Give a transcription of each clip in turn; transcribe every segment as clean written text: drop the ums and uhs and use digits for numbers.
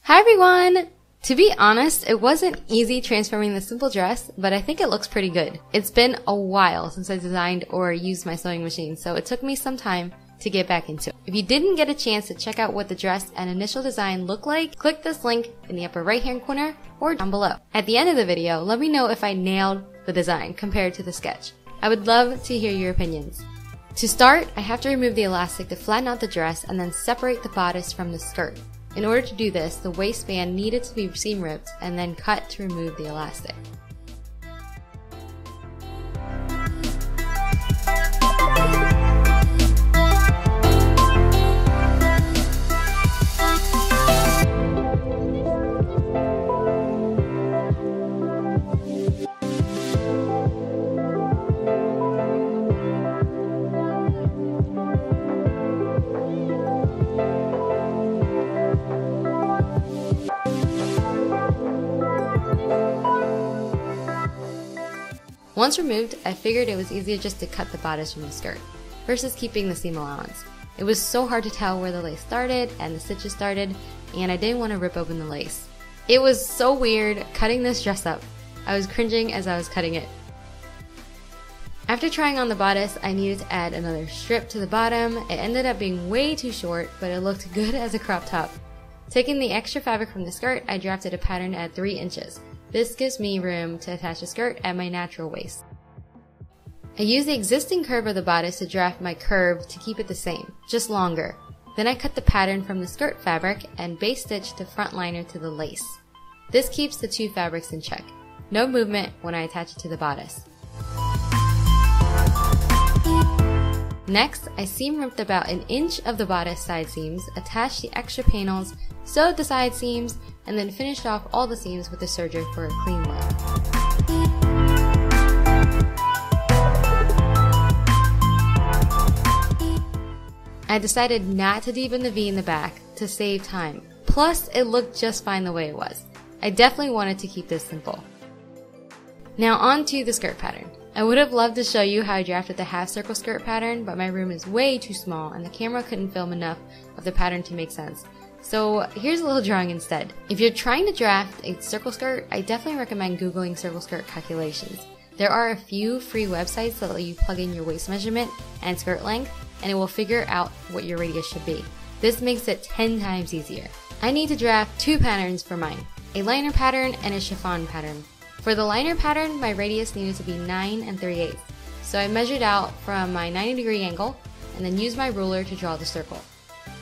Hi everyone! To be honest, it wasn't easy transforming this simple dress, but I think it looks pretty good. It's been a while since I designed or used my sewing machine, so it took me some time to get back into it. If you didn't get a chance to check out what the dress and initial design look like, click this link in the upper right hand corner or down below. At the end of the video, let me know if I nailed the design compared to the sketch. I would love to hear your opinions. To start, I have to remove the elastic to flatten out the dress and then separate the bodice from the skirt. In order to do this, the waistband needed to be seam ripped and then cut to remove the elastic. Once removed, I figured it was easier just to cut the bodice from the skirt, versus keeping the seam allowance. It was so hard to tell where the lace started and the stitches started, and I didn't want to rip open the lace. It was so weird cutting this dress up. I was cringing as I was cutting it. After trying on the bodice, I needed to add another strip to the bottom. It ended up being way too short, but it looked good as a crop top. Taking the extra fabric from the skirt, I drafted a pattern at 3 inches. This gives me room to attach the skirt at my natural waist. I used the existing curve of the bodice to draft my curve to keep it the same, just longer. Then I cut the pattern from the skirt fabric and base stitched the front liner to the lace. This keeps the two fabrics in check. No movement when I attach it to the bodice. Next, I seam ripped about 1 inch of the bodice side seams, attached the extra panels, sewed the side seams, and then finished off all the seams with the serger for a clean look. I decided not to deepen the V in the back to save time. Plus, it looked just fine the way it was. I definitely wanted to keep this simple. Now on to the skirt pattern. I would have loved to show you how I drafted the half circle skirt pattern, but my room is way too small and the camera couldn't film enough of the pattern to make sense. So here's a little drawing instead. If you're trying to draft a circle skirt, I definitely recommend Googling circle skirt calculations. There are a few free websites that let you plug in your waist measurement and skirt length, and it will figure out what your radius should be. This makes it 10 times easier. I need to draft 2 patterns for mine, a liner pattern and a chiffon pattern. For the liner pattern, my radius needed to be 9 3/8. So I measured out from my 90-degree angle and then used my ruler to draw the circle.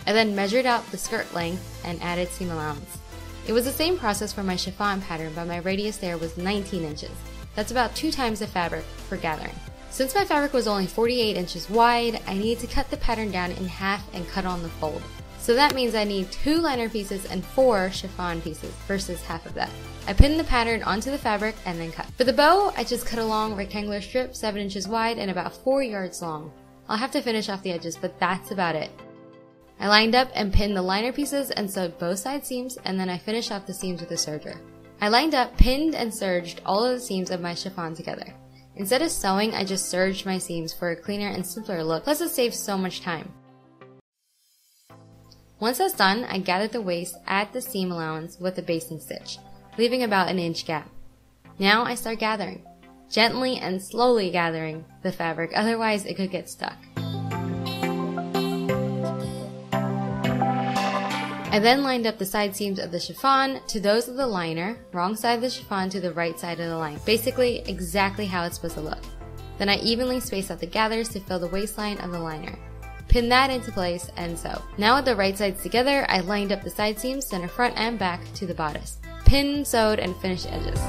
I then measured out the skirt length and added seam allowance. It was the same process for my chiffon pattern, but my radius there was 19 inches. That's about 2 times the fabric for gathering. Since my fabric was only 48 inches wide, I needed to cut the pattern down in half and cut on the fold. So that means I need 2 liner pieces and 4 chiffon pieces versus half of that. I pinned the pattern onto the fabric and then cut. For the bow, I just cut a long rectangular strip 7 inches wide and about 4 yards long. I'll have to finish off the edges, but that's about it. I lined up and pinned the liner pieces and sewed both side seams, and then I finished off the seams with a serger. I lined up, pinned, and serged all of the seams of my chiffon together. Instead of sewing, I just serged my seams for a cleaner and simpler look, plus it saves so much time. Once that's done, I gathered the waist at the seam allowance with a basting stitch, leaving about 1 inch gap. Now I start gathering. Gently and slowly gathering the fabric, otherwise it could get stuck. I then lined up the side seams of the chiffon to those of the liner, wrong side of the chiffon to the right side of the line. Basically, exactly how it's supposed to look. Then I evenly spaced out the gathers to fill the waistline of the liner. Pin that into place and sew. Now with the right sides together, I lined up the side seams, center front and back to the bodice. Pinned, sewed, and finished edges.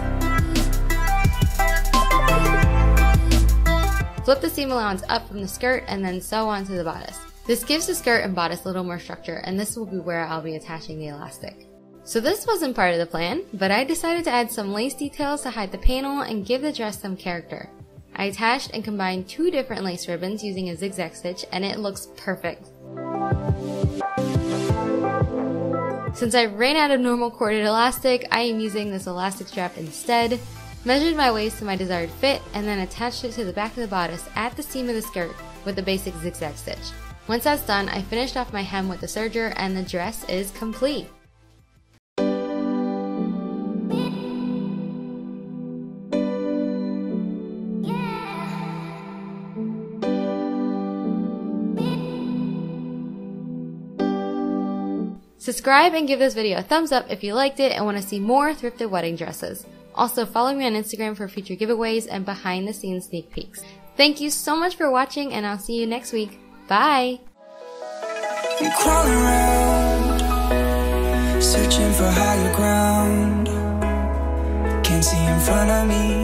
Flip the seam allowance up from the skirt and then sew onto the bodice. This gives the skirt and bodice a little more structure, and this will be where I'll be attaching the elastic. So this wasn't part of the plan, but I decided to add some lace details to hide the panel and give the dress some character. I attached and combined 2 different lace ribbons using a zigzag stitch, and it looks perfect. Since I ran out of normal corded elastic, I am using this elastic strap instead. Measured my waist to my desired fit, and then attached it to the back of the bodice at the seam of the skirt with the basic zigzag stitch. Once that's done, I finished off my hem with the serger and the dress is complete. Subscribe and give this video a thumbs up if you liked it and want to see more thrifted wedding dresses. Also, follow me on Instagram for future giveaways and behind the scenes sneak peeks. Thank you so much for watching, and I'll see you next week. Bye! I'm crawling around, searching for higher ground. Can't see in front of me.